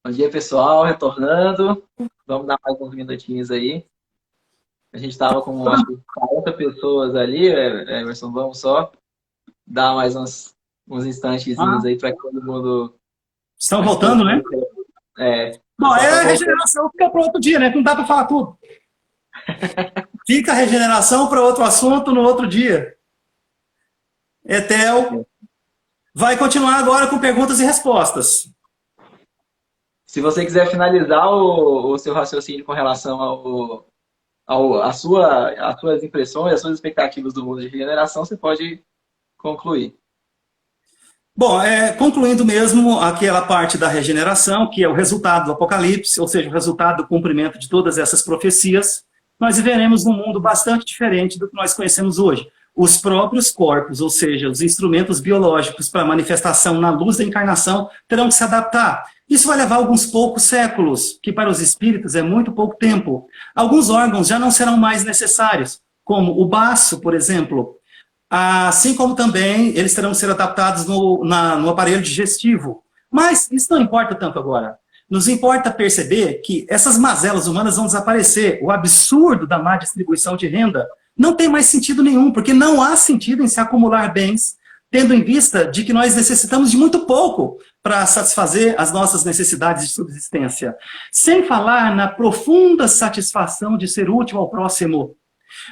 Bom dia, pessoal, retornando. Vamos dar mais uns minutinhos aí. A gente estava com, acho que, 40 pessoas ali, Emerson. Vamos só dar mais uns instantezinhos Ah, aí para que todo mundo. estão Acho que todo voltando, né? mundo. O Bom, pessoal é tá a voltando. regeneração fica para outro dia, né? Não dá para falar tudo. Fica a regeneração para outro assunto no outro dia. Etel vai continuar agora com perguntas e respostas. Se você quiser finalizar o seu raciocínio com relação às suas impressões, às suas expectativas do mundo de regeneração, você pode concluir. Bom, concluindo mesmo aquela parte da regeneração, que é o resultado do Apocalipse, ou seja, o resultado do cumprimento de todas essas profecias, nós viveremos num mundo bastante diferente do que nós conhecemos hoje. Os próprios corpos, ou seja, os instrumentos biológicos para manifestação na luz da encarnação, terão que se adaptar. Isso vai levar alguns poucos séculos, que para os espíritos é muito pouco tempo. Alguns órgãos já não serão mais necessários, como o baço, por exemplo. Assim como também eles terão que ser adaptados no aparelho digestivo. Mas isso não importa tanto agora. Nos importa perceber que essas mazelas humanas vão desaparecer. O absurdo da má distribuição de renda não tem mais sentido nenhum, porque não há sentido em se acumular bens, tendo em vista de que nós necessitamos de muito pouco para satisfazer as nossas necessidades de subsistência. Sem falar na profunda satisfação de ser útil ao próximo.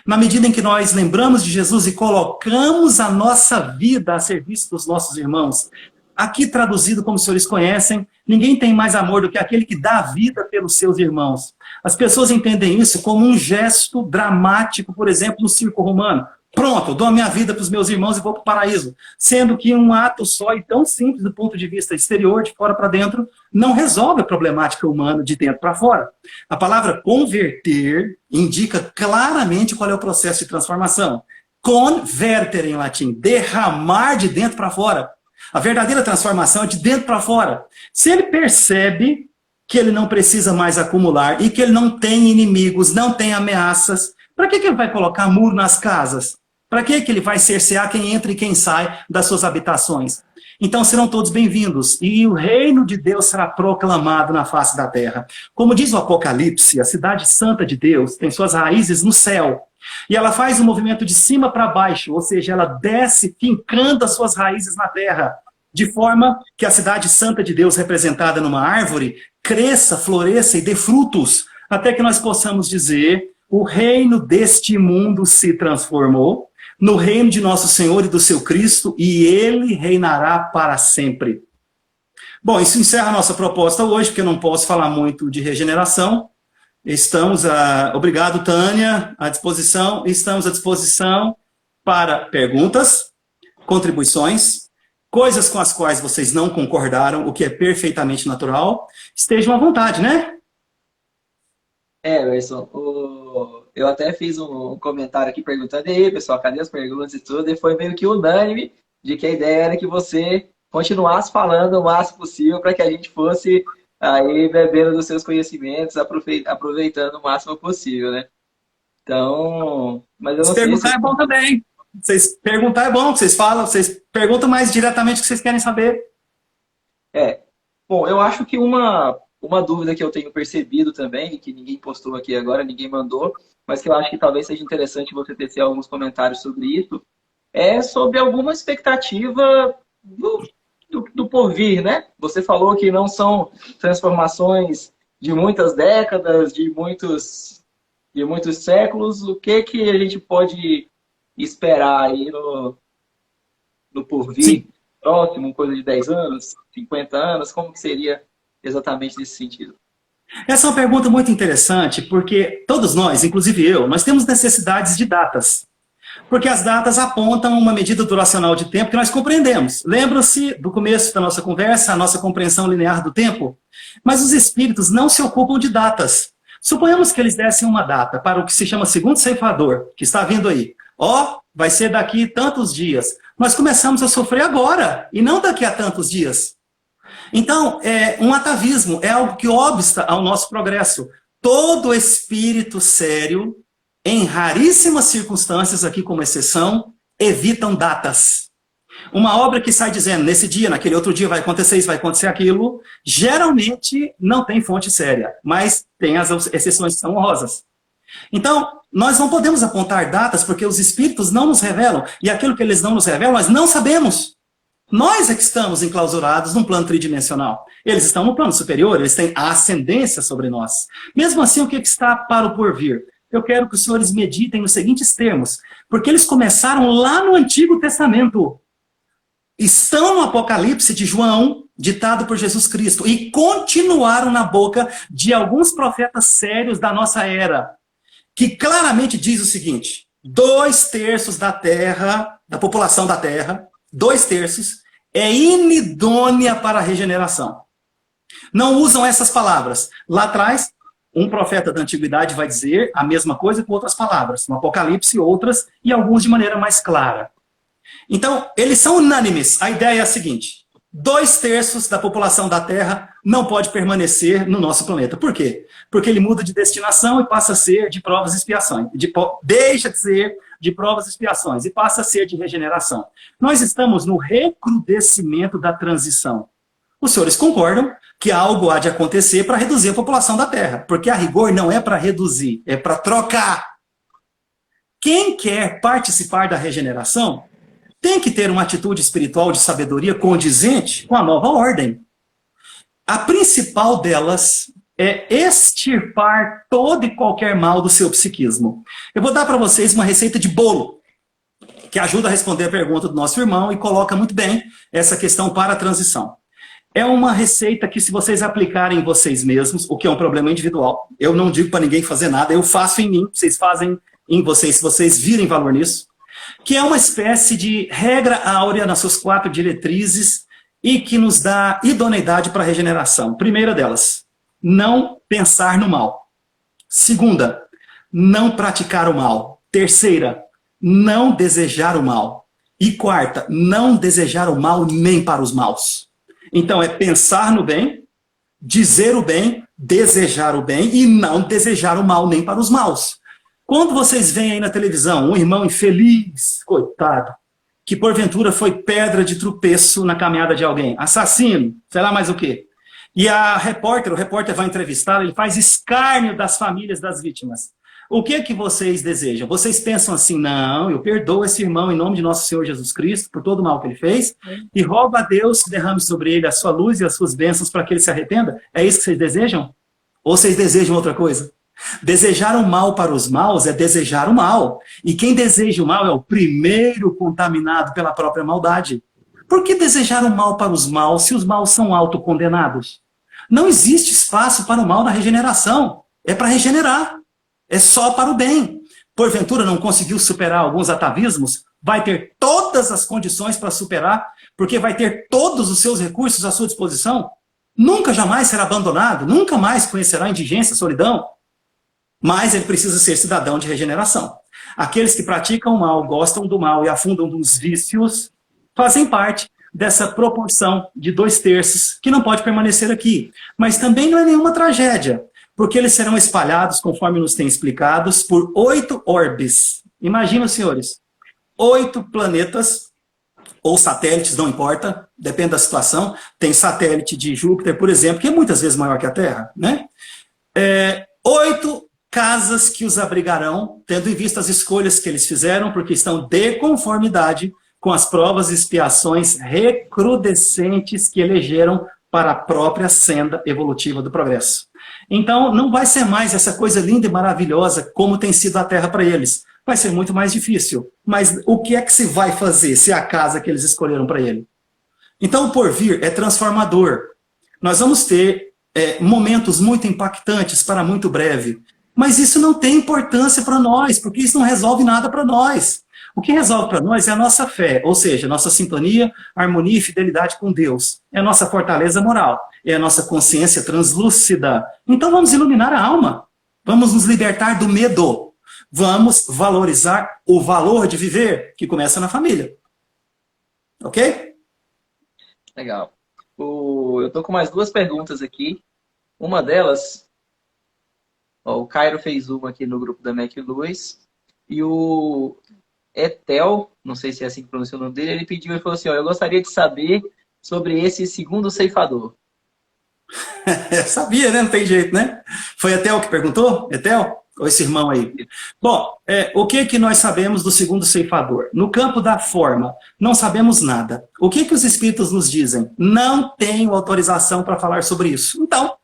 Na medida em que nós lembramos de Jesus e colocamos a nossa vida a serviço dos nossos irmãos. Aqui traduzido como os senhores conhecem, ninguém tem mais amor do que aquele que dá a vida pelos seus irmãos. As pessoas entendem isso como um gesto dramático, por exemplo, no circo romano. Pronto, eu dou a minha vida para os meus irmãos e vou para o paraíso. Sendo que um ato só e tão simples do ponto de vista exterior, de fora para dentro, não resolve a problemática humana de dentro para fora. A palavra converter indica claramente qual é o processo de transformação. Converter em latim, derramar de dentro para fora. A verdadeira transformação é de dentro para fora. Se ele percebe que ele não precisa mais acumular e que ele não tem inimigos, não tem ameaças, para que ele vai colocar muro nas casas? Para que ele vai cercear quem entra e quem sai das suas habitações? Então serão todos bem-vindos e o reino de Deus será proclamado na face da terra. Como diz o Apocalipse, a cidade santa de Deus tem suas raízes no céu. E ela faz um movimento de cima para baixo, ou seja, ela desce fincando as suas raízes na terra, de forma que a cidade santa de Deus, representada numa árvore, cresça, floresça e dê frutos, até que nós possamos dizer: o reino deste mundo se transformou no reino de nosso Senhor e do seu Cristo, e ele reinará para sempre. Bom, isso encerra a nossa proposta hoje, porque eu não posso falar muito de regeneração. Obrigado, Tânia, à disposição. Estamos à disposição para perguntas, contribuições, coisas com as quais vocês não concordaram, o que é perfeitamente natural. Estejam à vontade, né? Emerson, eu até fiz um comentário aqui perguntando, e aí, pessoal, cadê as perguntas e tudo? E foi meio que unânime de que a ideia era que você continuasse falando o máximo possível para que a gente fosse aí bebendo dos seus conhecimentos, aproveitando o máximo possível, né? Então, mas eu Se não sei perguntar se. é bom também. Vocês perguntar é bom, vocês falam, vocês perguntam mais diretamente o que vocês querem saber. É. Bom, eu acho que uma dúvida que eu tenho percebido também, que ninguém postou aqui agora, ninguém mandou, mas que eu acho que talvez seja interessante você tecer alguns comentários sobre isso, é sobre alguma expectativa do porvir, né? Você falou que não são transformações de muitas décadas, de muitos séculos. O que que a gente pode esperar aí no Sim. porvir próximo, coisa de 10 anos, 50 anos? Como que seria exatamente nesse sentido? Essa é uma pergunta muito interessante, porque todos nós, inclusive eu, nós temos necessidades de datas. Porque as datas apontam uma medida duracional de tempo que nós compreendemos. Lembram-se do começo da nossa conversa, a nossa compreensão linear do tempo? Mas os espíritos não se ocupam de datas. Suponhamos que eles dessem uma data para o que se chama segundo ceifador, que está vindo aí. Vai ser daqui tantos dias. Nós começamos a sofrer agora, e não daqui a tantos dias. Então, é um atavismo, é algo que obsta ao nosso progresso. Todo espírito sério, em raríssimas circunstâncias, aqui como exceção, evitam datas. Uma obra que sai dizendo, nesse dia, naquele outro dia vai acontecer isso, vai acontecer aquilo, geralmente não tem fonte séria, mas tem as exceções que são honrosas. Então, nós não podemos apontar datas porque os espíritos não nos revelam, e aquilo que eles não nos revelam, nós não sabemos. Nós é que estamos enclausurados num plano tridimensional. Eles estão no plano superior, eles têm a ascendência sobre nós. Mesmo assim, o que está para o porvir? Eu quero que os senhores meditem nos seguintes termos, porque eles começaram lá no Antigo Testamento. Estão no Apocalipse de João, ditado por Jesus Cristo, e continuaram na boca de alguns profetas sérios da nossa era, que claramente diz o seguinte: 2/3 da terra, da população da terra, 2/3, é inidônea para a regeneração. Não usam essas palavras. Lá atrás, um profeta da antiguidade vai dizer a mesma coisa com outras palavras. No Apocalipse, outras, e alguns de maneira mais clara. Então, eles são unânimes. A ideia é a seguinte: 2/3 da população da Terra não pode permanecer no nosso planeta. Por quê? Porque ele muda de destinação e passa a ser de provas e expiações. Deixa de ser de provas e expiações e passa a ser de regeneração. Nós estamos no recrudescimento da transição. Os senhores concordam que algo há de acontecer para reduzir a população da Terra, porque a rigor não é para reduzir, é para trocar. Quem quer participar da regeneração tem que ter uma atitude espiritual de sabedoria condizente com a nova ordem. A principal delas é extirpar todo e qualquer mal do seu psiquismo. Eu vou dar para vocês uma receita de bolo, que ajuda a responder a pergunta do nosso irmão e coloca muito bem essa questão para a transição. É uma receita que, se vocês aplicarem em vocês mesmos, o que é um problema individual, eu não digo para ninguém fazer nada, eu faço em mim, vocês fazem em vocês, se vocês virem valor nisso, que é uma espécie de regra áurea nas suas 4 diretrizes e que nos dá idoneidade para a regeneração. Primeira delas, não pensar no mal. Segunda, não praticar o mal. Terceira, não desejar o mal. E quarta, não desejar o mal nem para os maus. Então é pensar no bem, dizer o bem, desejar o bem e não desejar o mal nem para os maus. Quando vocês veem aí na televisão um irmão infeliz, coitado, que porventura foi pedra de tropeço na caminhada de alguém, assassino, sei lá mais o quê, e o repórter vai entrevistá-lo, ele faz escárnio das famílias das vítimas. O que é que vocês desejam? Vocês pensam assim: não, eu perdoo esse irmão em nome de nosso Senhor Jesus Cristo por todo o mal que ele fez e rogo a Deus que derrame sobre ele a sua luz e as suas bênçãos para que ele se arrependa? É isso que vocês desejam? Ou vocês desejam outra coisa? Desejar o mal para os maus é desejar o mal. E quem deseja o mal é o primeiro contaminado pela própria maldade. Por que desejar o mal para os maus se os maus são autocondenados? Não existe espaço para o mal na regeneração. É para regenerar. É só para o bem. Porventura não conseguiu superar alguns atavismos? Vai ter todas as condições para superar, porque vai ter todos os seus recursos à sua disposição. Nunca jamais será abandonado, nunca mais conhecerá indigência, solidão. Mas ele precisa ser cidadão de regeneração. Aqueles que praticam o mal, gostam do mal e afundam nos vícios, fazem parte dessa proporção de 2/3 que não pode permanecer aqui. Mas também não é nenhuma tragédia, porque eles serão espalhados, conforme nos tem explicados, por 8 orbes. Imagina, senhores, 8 planetas, ou satélites, não importa, depende da situação. Tem satélite de Júpiter, por exemplo, que é muitas vezes maior que a Terra, né? 8 casas que os abrigarão, tendo em vista as escolhas que eles fizeram, porque estão de conformidade com as provas e expiações recrudescentes que elegeram para a própria senda evolutiva do progresso. Então, não vai ser mais essa coisa linda e maravilhosa como tem sido a Terra para eles. Vai ser muito mais difícil. Mas o que é que se vai fazer se é a casa que eles escolheram para ele? Então, o porvir é transformador. Nós vamos ter momentos muito impactantes para muito breve. Mas isso não tem importância para nós, porque isso não resolve nada para nós. O que resolve para nós é a nossa fé, ou seja, nossa sintonia, harmonia e fidelidade com Deus. É a nossa fortaleza moral, é a nossa consciência translúcida. Então vamos iluminar a alma, vamos nos libertar do medo, vamos valorizar o valor de viver, que começa na família. Ok? Legal. Eu tô com mais 2 perguntas aqui. Uma delas, o Cairo fez uma aqui no grupo da Mac Luz, e o Etel não sei se é assim que pronuncia o nome dele, ele pediu e falou assim, ó, eu gostaria de saber sobre esse segundo ceifador. Sabia, né? Não tem jeito, né? Foi Etel que perguntou? Etel? Ou esse irmão aí? Bom, o que nós sabemos do segundo ceifador? No campo da forma, não sabemos nada. O que os espíritos nos dizem? Não tenho autorização para falar sobre isso. Então,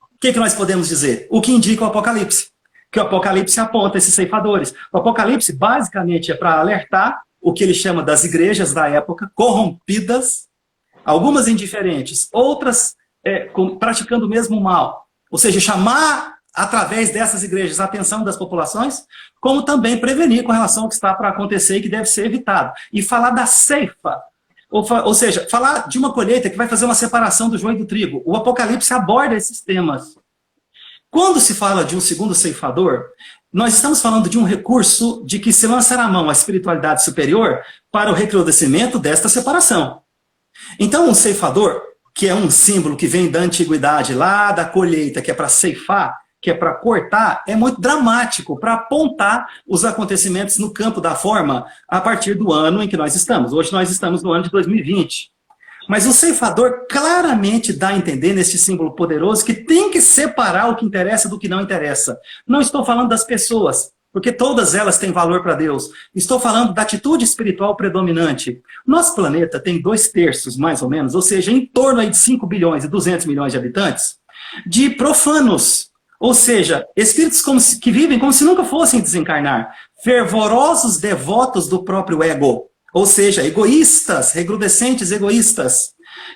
o que nós podemos dizer? O que indica o Apocalipse. Que o Apocalipse aponta esses ceifadores. O Apocalipse, basicamente, é para alertar o que ele chama das igrejas da época, corrompidas, algumas indiferentes, outras praticando o mesmo mal. Ou seja, chamar, através dessas igrejas, a atenção das populações, como também prevenir com relação ao que está para acontecer e que deve ser evitado. E falar da ceifa, ou seja, falar de uma colheita que vai fazer uma separação do joio e do trigo. O Apocalipse aborda esses temas. Quando se fala de um segundo ceifador, nós estamos falando de um recurso de que se lançará a mão à espiritualidade superior para o recrudescimento desta separação. Então, um ceifador, que é um símbolo que vem da antiguidade, lá da colheita, que é para ceifar, que é para cortar, é muito dramático para apontar os acontecimentos no campo da forma a partir do ano em que nós estamos. Hoje nós estamos no ano de 2020. Mas o ceifador claramente dá a entender, nesse símbolo poderoso, que tem que separar o que interessa do que não interessa. Não estou falando das pessoas, porque todas elas têm valor para Deus. Estou falando da atitude espiritual predominante. Nosso planeta tem 2/3, mais ou menos, ou seja, em torno aí de 5 bilhões e 200 milhões de habitantes, de profanos. Ou seja, espíritos que vivem como se nunca fossem desencarnar. Fervorosos devotos do próprio ego. Ou seja, egoístas, recrudescentes egoístas,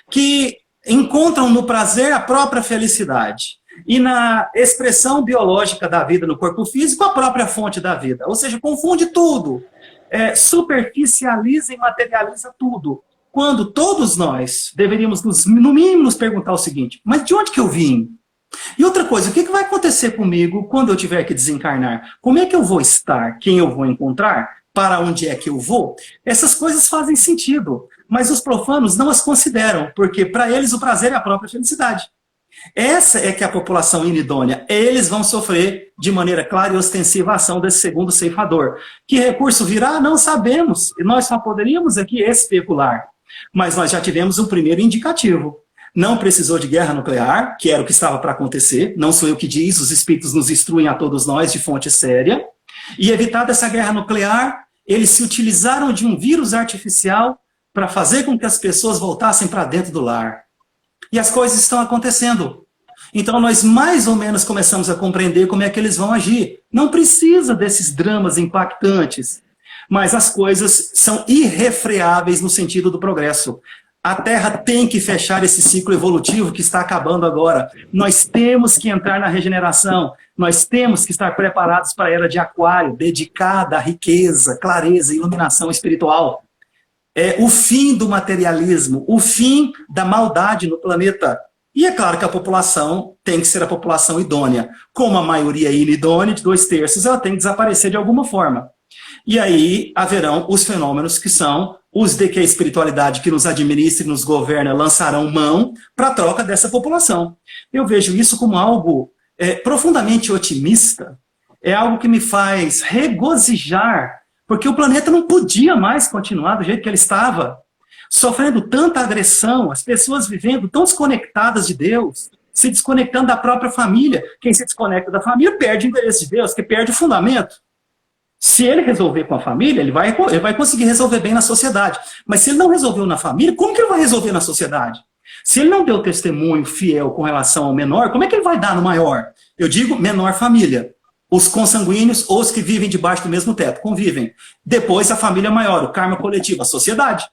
que encontram no prazer a própria felicidade. E na expressão biológica da vida no corpo físico, a própria fonte da vida. Ou seja, confunde tudo. Superficializa e materializa tudo. Quando todos nós deveríamos, no mínimo, nos perguntar o seguinte, mas de onde que eu vim? E outra coisa, o que vai acontecer comigo quando eu tiver que desencarnar? Como é que eu vou estar? Quem eu vou encontrar? Para onde é que eu vou? Essas coisas fazem sentido, mas os profanos não as consideram, porque para eles o prazer é a própria felicidade. Essa é que é a população inidônea. Eles vão sofrer de maneira clara e ostensiva a ação desse segundo ceifador. Que recurso virá? Não sabemos. E nós só poderíamos aqui especular. Mas nós já tivemos um primeiro indicativo. Não precisou de guerra nuclear, que era o que estava para acontecer. Não sou eu que diz, os espíritos nos instruem a todos nós de fonte séria. E evitada essa guerra nuclear, eles se utilizaram de um vírus artificial para fazer com que as pessoas voltassem para dentro do lar. E as coisas estão acontecendo. Então nós mais ou menos começamos a compreender como é que eles vão agir. Não precisa desses dramas impactantes, mas as coisas são irrefreáveis no sentido do progresso. A Terra tem que fechar esse ciclo evolutivo que está acabando agora. Nós temos que entrar na regeneração. Nós temos que estar preparados para a era de Aquário, dedicada à riqueza, clareza e iluminação espiritual. É o fim do materialismo, o fim da maldade no planeta. E é claro que a população tem que ser a população idônea. Como a maioria é inidônea, de 2/3, ela tem que desaparecer de alguma forma. E aí haverão os fenômenos que são os de que a espiritualidade que nos administra e nos governa lançarão mão para a troca dessa população. Eu vejo isso como algo profundamente otimista, é algo que me faz regozijar, porque o planeta não podia mais continuar do jeito que ele estava, sofrendo tanta agressão, as pessoas vivendo tão desconectadas de Deus, se desconectando da própria família. Quem se desconecta da família perde o interesse de Deus, que perde o fundamento. Se ele resolver com a família, ele vai conseguir resolver bem na sociedade. Mas se ele não resolveu na família, como que ele vai resolver na sociedade? Se ele não deu testemunho fiel com relação ao menor, como é que ele vai dar no maior? Eu digo menor família. Os consanguíneos ou os que vivem debaixo do mesmo teto, convivem. Depois a família maior, o karma coletivo, a sociedade.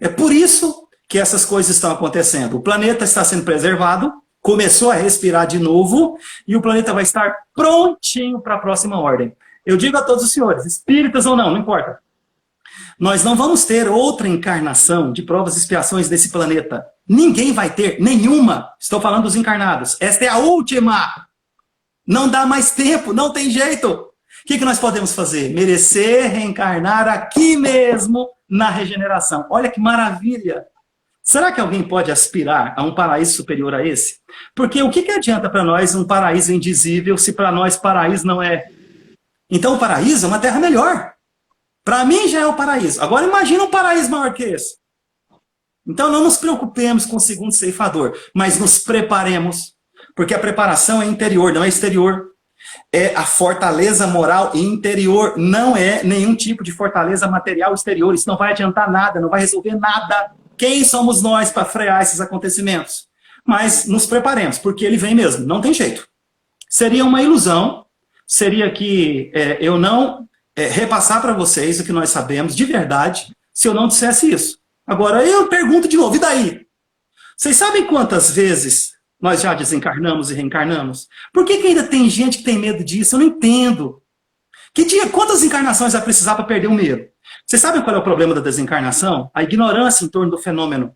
É por isso que essas coisas estão acontecendo. O planeta está sendo preservado, começou a respirar de novo, e o planeta vai estar prontinho para a próxima ordem. Eu digo a todos os senhores, espíritas ou não, não importa. Nós não vamos ter outra encarnação de provas e expiações desse planeta. Ninguém vai ter, nenhuma. Estou falando dos encarnados. Esta é a última. Não dá mais tempo, não tem jeito. O que nós podemos fazer? Merecer reencarnar aqui mesmo na regeneração. Olha que maravilha. Será que alguém pode aspirar a um paraíso superior a esse? Porque o que adianta para nós um paraíso indizível se para nós paraíso não é? Então o paraíso é uma terra melhor. Para mim já é o paraíso. Agora imagina um paraíso maior que esse. Então não nos preocupemos com o segundo ceifador, mas nos preparemos, porque a preparação é interior, não é exterior. É a fortaleza moral interior, não é nenhum tipo de fortaleza material exterior. Isso não vai adiantar nada, não vai resolver nada. Quem somos nós para frear esses acontecimentos? Mas nos preparemos, porque ele vem mesmo, não tem jeito. Seria uma ilusão, seria que eu não repassar para vocês o que nós sabemos de verdade, se eu não dissesse isso. Agora, eu pergunto de novo, e daí? Vocês sabem quantas vezes nós já desencarnamos e reencarnamos? Por que ainda tem gente que tem medo disso? Eu não entendo. Quantas encarnações vai precisar para perder o medo? Vocês sabem qual é o problema da desencarnação? A ignorância em torno do fenômeno.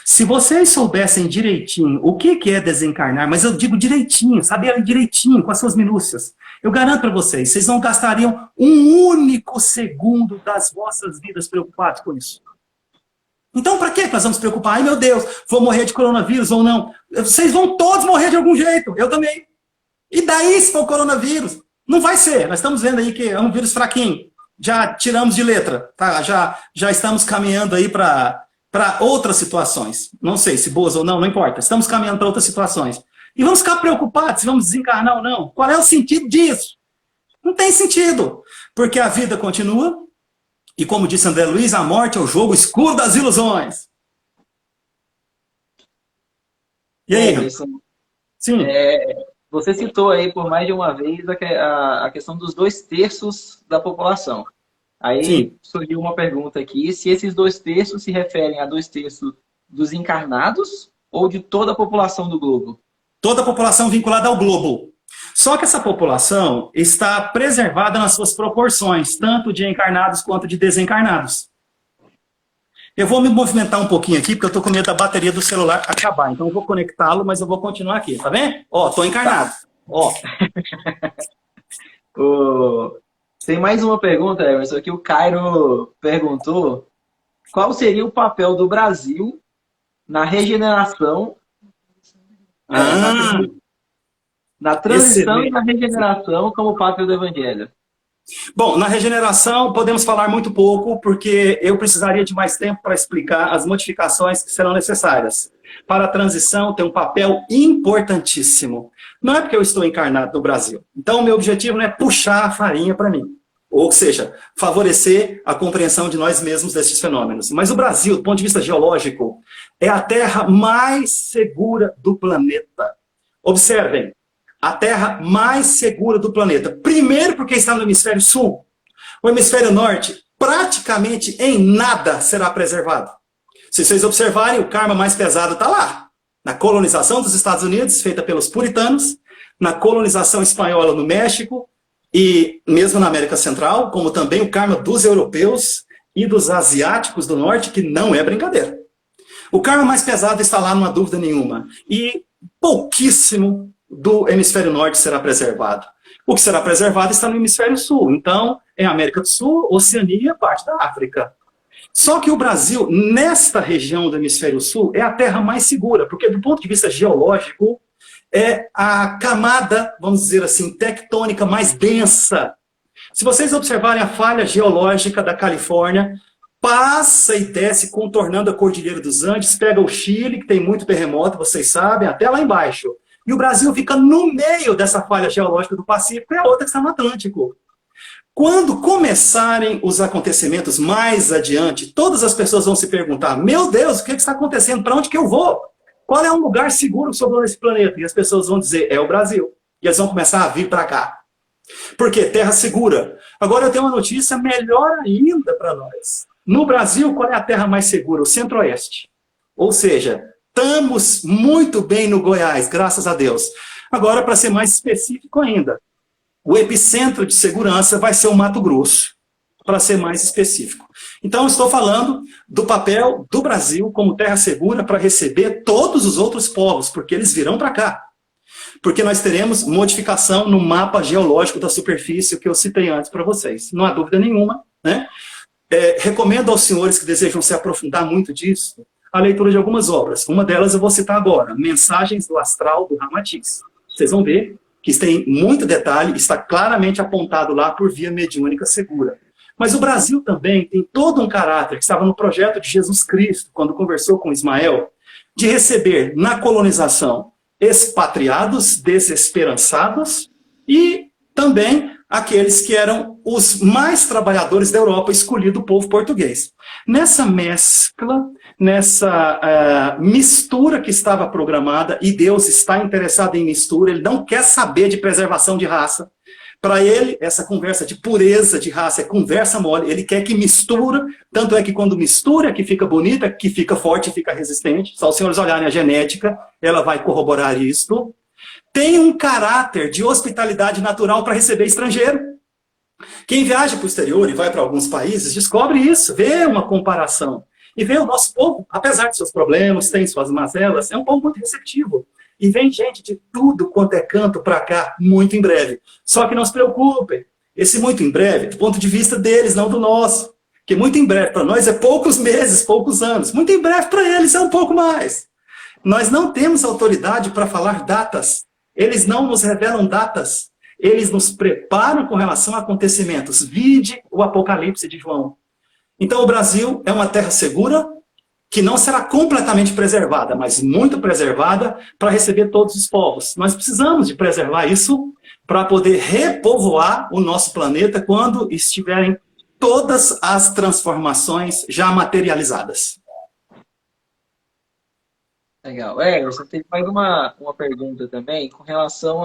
Se vocês soubessem direitinho o que é desencarnar, mas eu digo direitinho, saber direitinho, com as suas minúcias, eu garanto para vocês, vocês não gastariam um único segundo das vossas vidas preocupados com isso. Então, para que nós vamos nos preocupar? Ai, meu Deus, vou morrer de coronavírus ou não? Vocês vão todos morrer de algum jeito, eu também. E daí, se for coronavírus? Não vai ser. Nós estamos vendo aí que é um vírus fraquinho. Já tiramos de letra, tá? Já estamos caminhando aí para outras situações. Não sei se boas ou não, não importa. Estamos caminhando para outras situações. E vamos ficar preocupados se vamos desencarnar ou não. Qual é o sentido disso? Não tem sentido. Porque a vida continua. E como disse André Luiz, a morte é o jogo escuro das ilusões. E aí? Sim. Você citou aí por mais de uma vez a questão dos 2/3 da população. Aí Sim. surgiu uma pergunta aqui, se esses 2/3 se referem a 2/3 dos encarnados ou de toda a população do globo? Toda a população vinculada ao globo. Só que essa população está preservada nas suas proporções, tanto de encarnados quanto de desencarnados. Eu vou me movimentar um pouquinho aqui, porque eu estou com medo da bateria do celular acabar. Então eu vou conectá-lo, mas eu vou continuar aqui, tá vendo? Ó, estou encarnado. Ó. Tem mais uma pergunta, Emerson, que o Cairo perguntou. Qual seria o papel do Brasil na regeneração, na transição e na regeneração como pátria do Evangelho? Bom, na regeneração podemos falar muito pouco, porque eu precisaria de mais tempo para explicar as modificações que serão necessárias. Para a transição tem um papel importantíssimo. Não é porque eu estou encarnado no Brasil. Então, o meu objetivo não é puxar a farinha para mim. Ou seja, favorecer a compreensão de nós mesmos desses fenômenos. Mas o Brasil, do ponto de vista geológico, é a terra mais segura do planeta. Observem, a terra mais segura do planeta. Primeiro porque está no hemisfério sul. O hemisfério norte, praticamente em nada será preservado. Se vocês observarem, o karma mais pesado está lá. Na colonização dos Estados Unidos, feita pelos puritanos, na colonização espanhola no México, e mesmo na América Central, como também o karma dos europeus e dos asiáticos do norte, que não é brincadeira. O karma mais pesado está lá, não há dúvida nenhuma. E pouquíssimo do hemisfério norte será preservado. O que será preservado está no hemisfério sul. Então, é América do Sul, Oceania, parte da África. Só que o Brasil, nesta região do hemisfério sul, é a terra mais segura, porque do ponto de vista geológico, é a camada, vamos dizer assim, tectônica mais densa. Se vocês observarem a falha geológica da Califórnia, passa e desce contornando a Cordilheira dos Andes, pega o Chile, que tem muito terremoto, vocês sabem, até lá embaixo. E o Brasil fica no meio dessa falha geológica do Pacífico, e a outra que está no Atlântico. Quando começarem os acontecimentos mais adiante, todas as pessoas vão se perguntar, meu Deus, o que está acontecendo? Para onde que eu vou? Qual é um lugar seguro sobre esse planeta? E as pessoas vão dizer, é o Brasil. E eles vão começar a vir para cá. Por quê? Terra segura. Agora eu tenho uma notícia melhor ainda para nós. No Brasil, qual é a terra mais segura? O Centro-Oeste. Ou seja, estamos muito bem no Goiás, graças a Deus. Agora, para ser mais específico ainda, o epicentro de segurança vai ser o Mato Grosso, para ser mais específico. Então, estou falando do papel do Brasil como terra segura para receber todos os outros povos, porque eles virão para cá. Porque nós teremos modificação no mapa geológico da superfície, que eu citei antes para vocês. Não há dúvida nenhuma, né? Recomendo aos senhores que desejam se aprofundar muito disso, a leitura de algumas obras. Uma delas eu vou citar agora, Mensagens do Astral, do Ramatiz. Vocês vão ver que tem muito detalhe, está claramente apontado lá por via mediúnica segura. Mas o Brasil também tem todo um caráter que estava no projeto de Jesus Cristo, quando conversou com Ismael, de receber na colonização expatriados, desesperançados e também aqueles que eram os mais trabalhadores da Europa, escolhido o povo português. Nessa mescla, nessa mistura que estava programada, e Deus está interessado em mistura, ele não quer saber de preservação de raça. Para ele, essa conversa de pureza de raça é conversa mole, ele quer que mistura, tanto é que quando mistura que fica bonita, que fica forte, fica resistente. Só os senhores olharem a genética, ela vai corroborar isto. Tem um caráter de hospitalidade natural para receber estrangeiro. Quem viaja para o exterior e vai para alguns países, descobre isso, vê uma comparação. E vê o nosso povo, apesar de seus problemas, tem suas mazelas, é um povo muito receptivo. E vem gente de tudo quanto é canto para cá, muito em breve. Só que não se preocupem, esse muito em breve, do ponto de vista deles, não do nosso. Que muito em breve para nós é poucos meses, poucos anos. Muito em breve para eles é um pouco mais. Nós não temos autoridade para falar datas. Eles não nos revelam datas. Eles nos preparam com relação a acontecimentos. Vide o Apocalipse de João. Então o Brasil é uma terra segura, que não será completamente preservada, mas muito preservada para receber todos os povos. Nós precisamos de preservar isso para poder repovoar o nosso planeta quando estiverem todas as transformações já materializadas. Legal. Você tem mais uma pergunta também com relação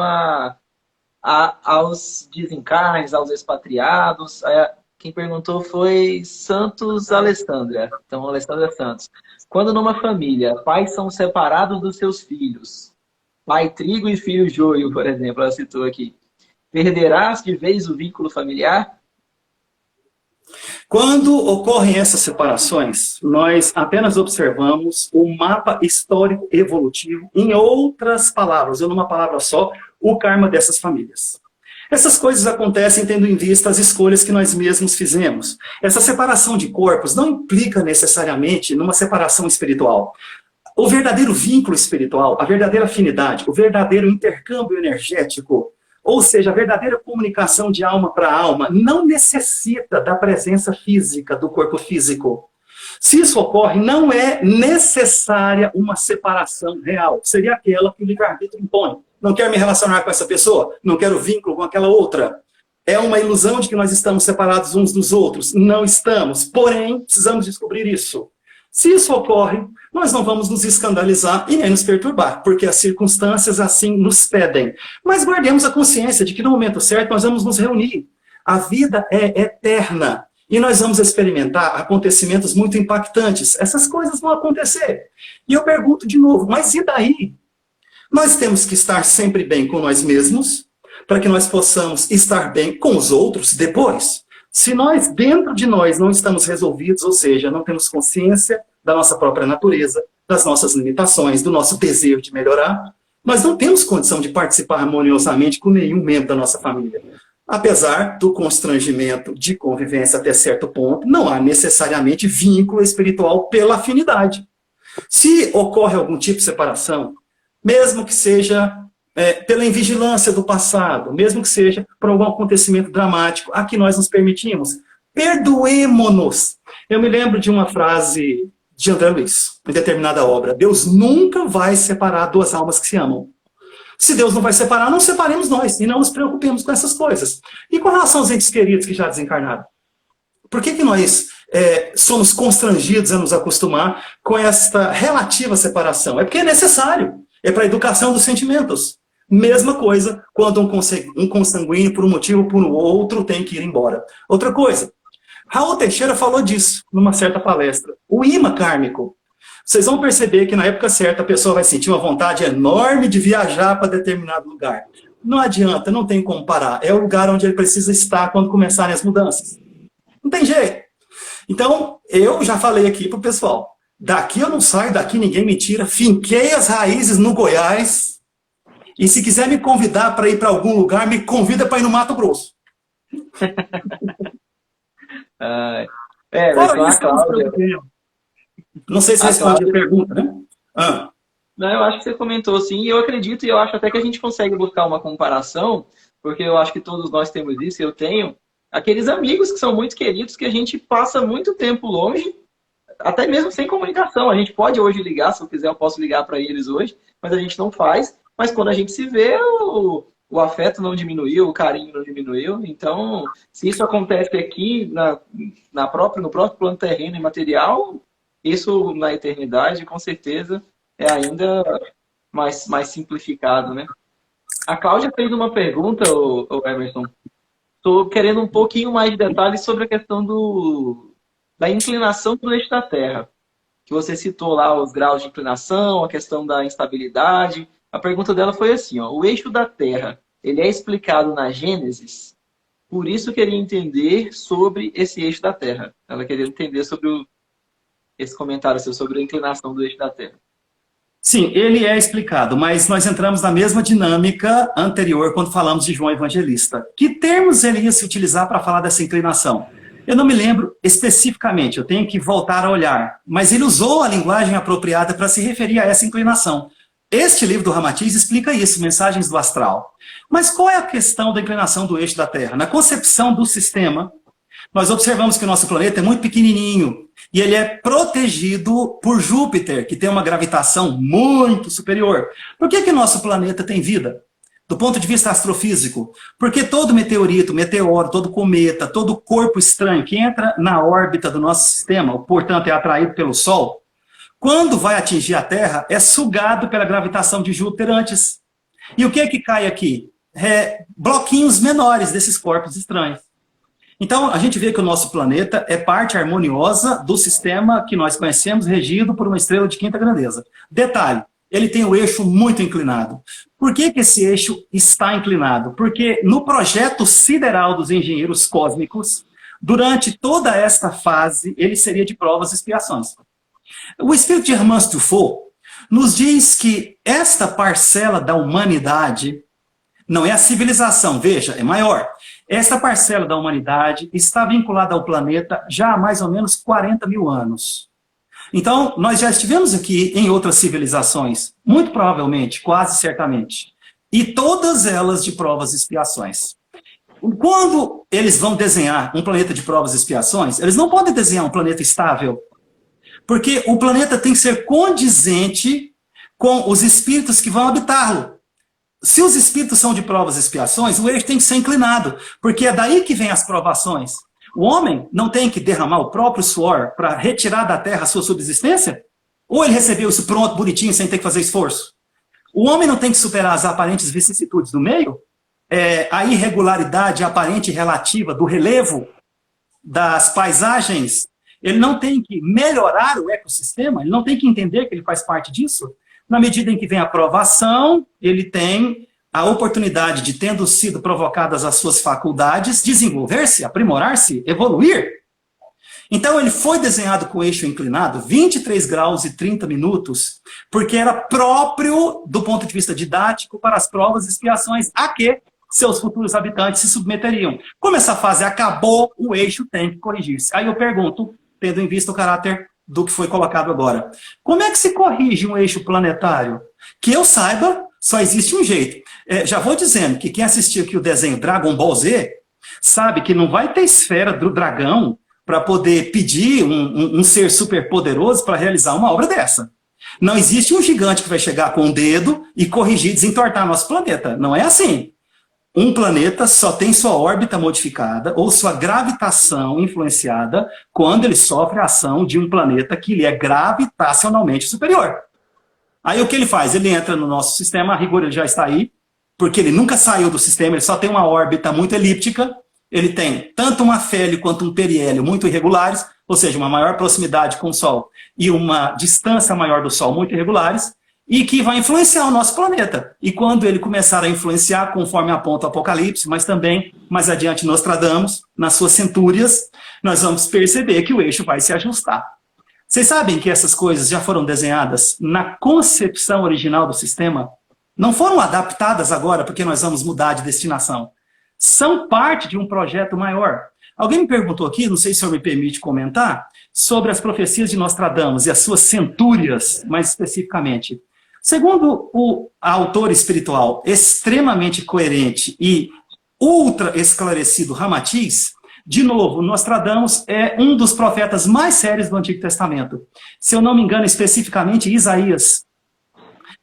aos desencarnes, aos expatriados. Quem perguntou foi Santos Alessandra. Então, Alessandra Santos. Quando numa família, pais são separados dos seus filhos, pai trigo e filho joio, por exemplo, ela citou aqui, perderás de vez o vínculo familiar? Quando ocorrem essas separações, nós apenas observamos o mapa histórico evolutivo, em outras palavras, ou numa palavra só, o karma dessas famílias. Essas coisas acontecem tendo em vista as escolhas que nós mesmos fizemos. Essa separação de corpos não implica necessariamente numa separação espiritual. O verdadeiro vínculo espiritual, a verdadeira afinidade, o verdadeiro intercâmbio energético, ou seja, a verdadeira comunicação de alma para alma, não necessita da presença física do corpo físico. Se isso ocorre, não é necessária uma separação real. Seria aquela que o livre-arbítrio impõe. Não quero me relacionar com essa pessoa, não quero vínculo com aquela outra. É uma ilusão de que nós estamos separados uns dos outros. Não estamos, porém, precisamos descobrir isso. Se isso ocorre, nós não vamos nos escandalizar e nem nos perturbar, porque as circunstâncias assim nos pedem. Mas guardemos a consciência de que no momento certo nós vamos nos reunir. A vida é eterna e nós vamos experimentar acontecimentos muito impactantes. Essas coisas vão acontecer. E eu pergunto de novo, mas e daí? Nós temos que estar sempre bem com nós mesmos, para que nós possamos estar bem com os outros depois. Se nós, dentro de nós, não estamos resolvidos, ou seja, não temos consciência da nossa própria natureza, das nossas limitações, do nosso desejo de melhorar, nós não temos condição de participar harmoniosamente com nenhum membro da nossa família. Apesar do constrangimento de convivência até certo ponto, não há necessariamente vínculo espiritual pela afinidade. Se ocorre algum tipo de separação, mesmo que seja pela invigilância do passado, mesmo que seja por algum acontecimento dramático, a que nós nos permitimos, perdoemo-nos. Eu me lembro de uma frase de André Luiz, em determinada obra: Deus nunca vai separar duas almas que se amam. Se Deus não vai separar, não separemos nós, e não nos preocupemos com essas coisas. E com relação aos entes queridos que já desencarnaram? Por que nós somos constrangidos a nos acostumar com esta relativa separação? É porque é necessário. É para a educação dos sentimentos. Mesma coisa quando um consanguíneo, por um motivo ou por outro, tem que ir embora. Outra coisa, Raul Teixeira falou disso numa certa palestra. O imã kármico. Vocês vão perceber que na época certa a pessoa vai sentir uma vontade enorme de viajar para determinado lugar. Não adianta, não tem como parar. É o lugar onde ele precisa estar quando começarem as mudanças. Não tem jeito. Então, eu já falei aqui para o pessoal. Daqui eu não saio, daqui ninguém me tira. Finquei as raízes no Goiás. E se quiser me convidar para ir para algum lugar, me convida para ir no Mato Grosso. Fora isso, Cláudia. Não sei se responde a pergunta, né? Não, eu acho que você comentou sim, e eu acredito, e eu acho até que a gente consegue buscar uma comparação, porque eu acho que todos nós temos isso, eu tenho, aqueles amigos que são muito queridos, que a gente passa muito tempo longe, até mesmo sem comunicação. A gente pode hoje ligar, se eu quiser eu posso ligar para eles hoje, mas a gente não faz. Mas quando a gente se vê, o afeto não diminuiu, o carinho não diminuiu. Então, se isso acontece aqui no próprio plano terreno e material, isso na eternidade, com certeza, é ainda mais simplificado, né? A Cláudia fez uma pergunta, o Emerson. Estou querendo um pouquinho mais de detalhes sobre a questão da inclinação do eixo da Terra. Que você citou lá os graus de inclinação, a questão da instabilidade. A pergunta dela foi assim, ó, o eixo da Terra, ele é explicado na Gênesis? Por isso queria entender sobre esse eixo da Terra. Ela queria entender sobre esse comentário seu sobre a inclinação do eixo da Terra. Sim, ele é explicado, mas nós entramos na mesma dinâmica anterior quando falamos de João Evangelista. Que termos ele ia se utilizar para falar dessa inclinação? Eu não me lembro especificamente, eu tenho que voltar a olhar, mas ele usou a linguagem apropriada para se referir a essa inclinação. Este livro do Ramatiz explica isso, Mensagens do Astral. Mas qual é a questão da inclinação do eixo da Terra? Na concepção do sistema, nós observamos que o nosso planeta é muito pequenininho e ele é protegido por Júpiter, que tem uma gravitação muito superior. Por que o nosso planeta tem vida? Do ponto de vista astrofísico, porque todo meteorito, meteoro, todo cometa, todo corpo estranho que entra na órbita do nosso sistema, portanto é atraído pelo Sol, quando vai atingir a Terra, é sugado pela gravitação de Júpiter antes. E o que é que cai aqui? Bloquinhos menores desses corpos estranhos. Então, a gente vê que o nosso planeta é parte harmoniosa do sistema que nós conhecemos, regido por uma estrela de quinta grandeza. Detalhe, ele tem o eixo muito inclinado. Por que esse eixo está inclinado? Porque no projeto sideral dos engenheiros cósmicos, durante toda esta fase, ele seria de provas e expiações. O espírito de Hermann Truffaut nos diz que esta parcela da humanidade, não é a civilização, veja, é maior. Esta parcela da humanidade está vinculada ao planeta já há mais ou menos 40 mil anos. Então, nós já estivemos aqui em outras civilizações, muito provavelmente, quase certamente, e todas elas de provas e expiações. Quando eles vão desenhar um planeta de provas e expiações, eles não podem desenhar um planeta estável, porque o planeta tem que ser condizente com os espíritos que vão habitá-lo. Se os espíritos são de provas e expiações, o eixo tem que ser inclinado, porque é daí que vem as provações. O homem não tem que derramar o próprio suor para retirar da terra a sua subsistência? Ou ele recebeu isso pronto, bonitinho, sem ter que fazer esforço? O homem não tem que superar as aparentes vicissitudes do meio? A irregularidade aparente e relativa do relevo das paisagens? Ele não tem que melhorar o ecossistema? Ele não tem que entender que ele faz parte disso? Na medida em que vem a provação, ele tem a oportunidade de, tendo sido provocadas as suas faculdades, desenvolver-se, aprimorar-se, evoluir. Então ele foi desenhado com o eixo inclinado, 23 graus e 30 minutos, porque era próprio, do ponto de vista didático, para as provas e expiações a que seus futuros habitantes se submeteriam. Como essa fase acabou, o eixo tem que corrigir-se. Aí eu pergunto, tendo em vista o caráter do que foi colocado agora, como é que se corrige um eixo planetário? Que eu saiba, só existe um jeito. Já vou dizendo que quem assistiu aqui o desenho Dragon Ball Z, sabe que não vai ter esfera do dragão para poder pedir um ser super poderoso para realizar uma obra dessa. Não existe um gigante que vai chegar com um dedo e corrigir, desentortar nosso planeta. Não é assim. Um planeta só tem sua órbita modificada ou sua gravitação influenciada quando ele sofre a ação de um planeta que lhe é gravitacionalmente superior. Aí o que ele faz? Ele entra no nosso sistema, a rigor ele já está aí, porque ele nunca saiu do sistema, ele só tem uma órbita muito elíptica, ele tem tanto um afélio quanto um periélio muito irregulares, ou seja, uma maior proximidade com o Sol e uma distância maior do Sol muito irregulares, e que vai influenciar o nosso planeta. E quando ele começar a influenciar, conforme aponta o Apocalipse, mas também, mais adiante, Nostradamus, nas suas centúrias, nós vamos perceber que o eixo vai se ajustar. Vocês sabem que essas coisas já foram desenhadas na concepção original do sistema? Não foram adaptadas agora porque nós vamos mudar de destinação. São parte de um projeto maior. Alguém me perguntou aqui, não sei se o senhor me permite comentar, sobre as profecias de Nostradamus e as suas centúrias, mais especificamente. Segundo o autor espiritual extremamente coerente e ultra esclarecido Ramatiz, De novo, Nostradamus é um dos profetas mais sérios do Antigo Testamento. Se eu não me engano, especificamente Isaías.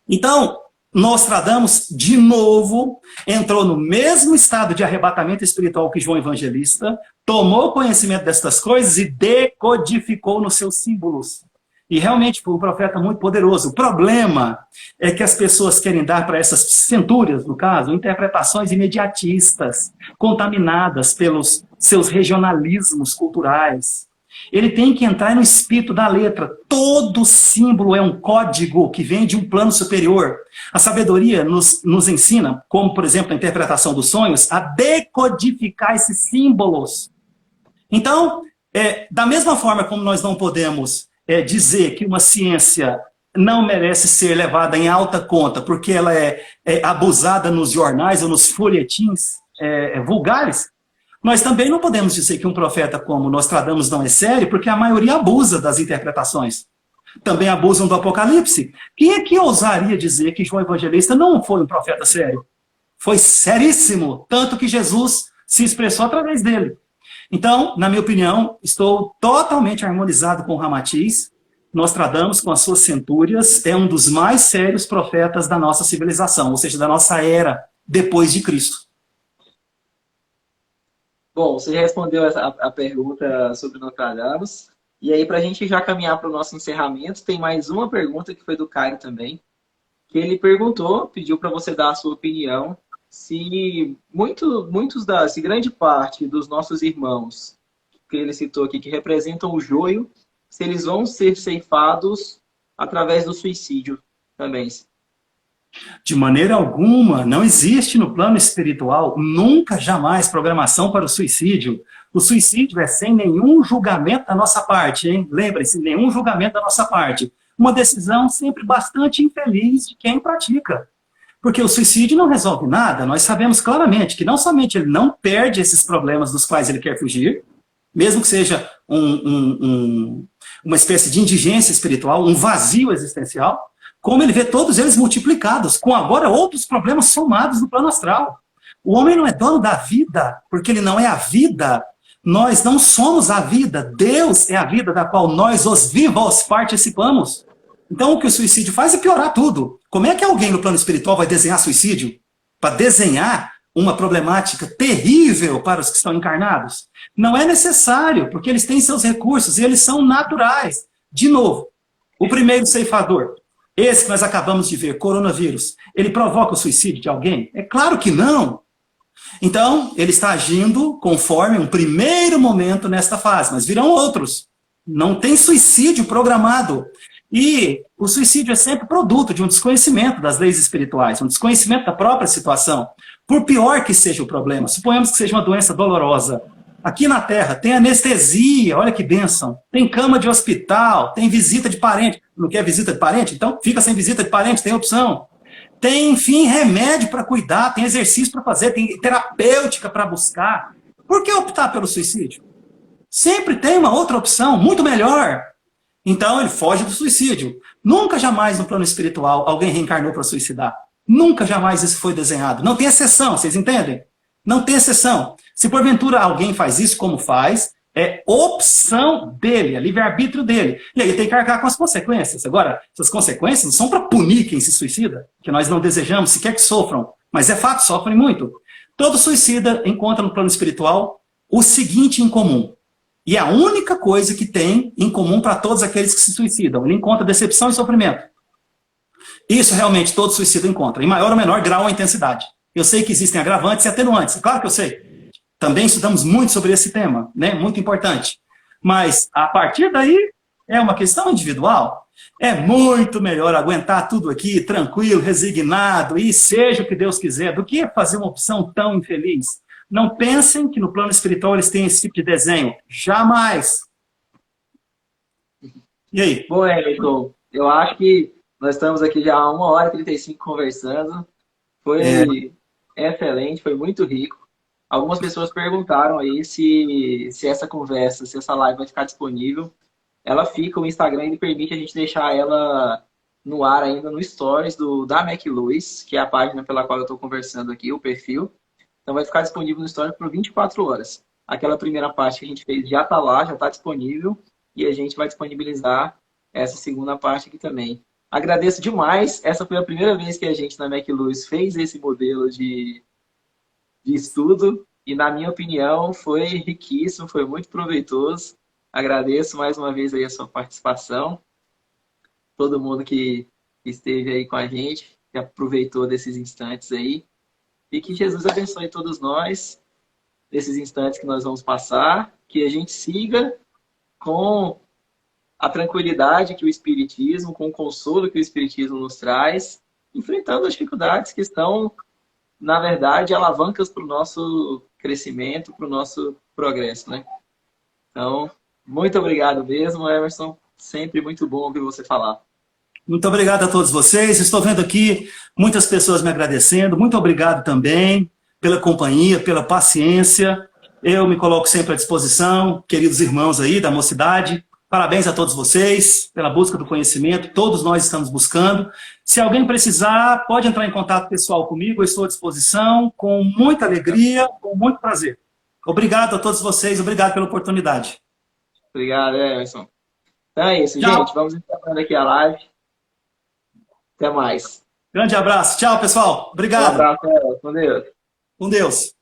Então, Nostradamus, de novo, entrou no mesmo estado de arrebatamento espiritual que João Evangelista, tomou conhecimento destas coisas e decodificou nos seus símbolos. E realmente foi um profeta muito poderoso. O problema é que as pessoas querem dar para essas centúrias, no caso, interpretações imediatistas, contaminadas pelos seus regionalismos culturais. Ele tem que entrar no espírito da letra. Todo símbolo é um código que vem de um plano superior. A sabedoria nos ensina, como, por exemplo, a interpretação dos sonhos, a decodificar esses símbolos. Então, da mesma forma como nós não podemos dizer que uma ciência não merece ser levada em alta conta porque ela é abusada nos jornais ou nos folhetins vulgares, nós também não podemos dizer que um profeta como Nostradamus não é sério, porque a maioria abusa das interpretações. Também abusam do Apocalipse. Quem é que ousaria dizer que João Evangelista não foi um profeta sério? Foi seríssimo, tanto que Jesus se expressou através dele. Então, na minha opinião, estou totalmente harmonizado com o Ramatiz. Nostradamus, com as suas centúrias, é um dos mais sérios profetas da nossa civilização, ou seja, da nossa era depois de Cristo. Bom, você respondeu a pergunta sobre Nostradamus. E aí, para a gente já caminhar para o nosso encerramento, tem mais uma pergunta que foi do Caio também, que ele perguntou, pediu para você dar a sua opinião, se se grande parte dos nossos irmãos, que ele citou aqui, que representam o joio, se eles vão ser ceifados através do suicídio também. De maneira alguma, não existe no plano espiritual, nunca, jamais, programação para o suicídio. O suicídio é sem nenhum julgamento da nossa parte, hein? Lembre-se, nenhum julgamento da nossa parte. Uma decisão sempre bastante infeliz de quem pratica. Porque o suicídio não resolve nada. Nós sabemos claramente que não somente ele não perde esses problemas dos quais ele quer fugir, mesmo que seja uma espécie de indigência espiritual, um vazio existencial, como ele vê todos eles multiplicados, com agora outros problemas somados no plano astral. O homem não é dono da vida, porque ele não é a vida. Nós não somos a vida. Deus é a vida da qual nós, os vivos, participamos. Então o que o suicídio faz é piorar tudo. Como é que alguém no plano espiritual vai desenhar suicídio? Para desenhar uma problemática terrível para os que estão encarnados? Não é necessário, porque eles têm seus recursos e eles são naturais. De novo, o primeiro ceifador, esse que nós acabamos de ver, coronavírus, ele provoca o suicídio de alguém? É claro que não. Então, ele está agindo conforme um primeiro momento nesta fase, mas virão outros. Não tem suicídio programado. E o suicídio é sempre produto de um desconhecimento das leis espirituais, um desconhecimento da própria situação. Por pior que seja o problema, suponhamos que seja uma doença dolorosa. Aqui na Terra tem anestesia, olha que bênção. Tem cama de hospital, tem visita de parente. Não quer visita de parente? Então fica sem visita de parente, tem opção. Tem, enfim, remédio para cuidar, tem exercício para fazer, tem terapêutica para buscar. Por que optar pelo suicídio? Sempre tem uma outra opção, muito melhor. Então ele foge do suicídio. Nunca, jamais no plano espiritual alguém reencarnou para suicidar. Nunca, jamais isso foi desenhado. Não tem exceção, vocês entendem? Não tem exceção. Se porventura alguém faz isso como faz, é opção dele, é livre-arbítrio dele. E aí tem que arcar com as consequências. Agora, essas consequências não são para punir quem se suicida, que nós não desejamos sequer que sofram. Mas é fato, sofrem muito. Todo suicida encontra no plano espiritual o seguinte em comum. E é a única coisa que tem em comum para todos aqueles que se suicidam. Ele encontra decepção e sofrimento. Isso realmente todo suicida encontra, em maior ou menor grau ou intensidade. Eu sei que existem agravantes e atenuantes, claro que eu sei. Também estudamos muito sobre esse tema, né? Muito importante. Mas, a partir daí, é uma questão individual. É muito melhor aguentar tudo aqui, tranquilo, resignado, e seja o que Deus quiser, do que fazer uma opção tão infeliz. Não pensem que no plano espiritual eles têm esse tipo de desenho. Jamais. E aí? Bom, Everton, eu acho que nós estamos aqui já há 1h35 conversando. Foi excelente, foi muito rico. Algumas pessoas perguntaram aí se essa conversa, se essa live vai ficar disponível. Ela fica, o Instagram ele permite a gente deixar ela no ar ainda no Stories da McLuis, que é a página pela qual eu estou conversando aqui, o perfil. Então vai ficar disponível no Stories por 24 horas. aquela primeira parte que a gente fez já está lá, já está disponível, e a gente vai disponibilizar essa segunda parte aqui também. Agradeço demais. Essa foi a primeira vez que a gente na McLuhan fez esse modelo de estudo e, na minha opinião, foi riquíssimo, foi muito proveitoso. Agradeço mais uma vez aí a sua participação, todo mundo que esteve aí com a gente, que aproveitou desses instantes aí. E que Jesus abençoe todos nós, nesses instantes que nós vamos passar, que a gente siga com a tranquilidade que o Espiritismo, com o consolo que o Espiritismo nos traz, enfrentando as dificuldades que estão, na verdade, alavancas para o nosso crescimento, para o nosso progresso, né? Então, muito obrigado mesmo, Emerson. Sempre muito bom ouvir você falar. Muito obrigado a todos vocês. Estou vendo aqui muitas pessoas me agradecendo. Muito obrigado também pela companhia, pela paciência. Eu me coloco sempre à disposição, queridos irmãos aí da mocidade. Parabéns a todos vocês pela busca do conhecimento. Todos nós estamos buscando. Se alguém precisar, pode entrar em contato pessoal comigo. Eu estou à disposição, com muita alegria, com muito prazer. Obrigado a todos vocês. Obrigado pela oportunidade. Obrigado, Emerson. Então é isso, Tchau. gente. Vamos encerrando aqui a live. Até mais. Grande abraço. Tchau, pessoal. Um Obrigado. abraço, Emerson. Com Deus. Com Deus.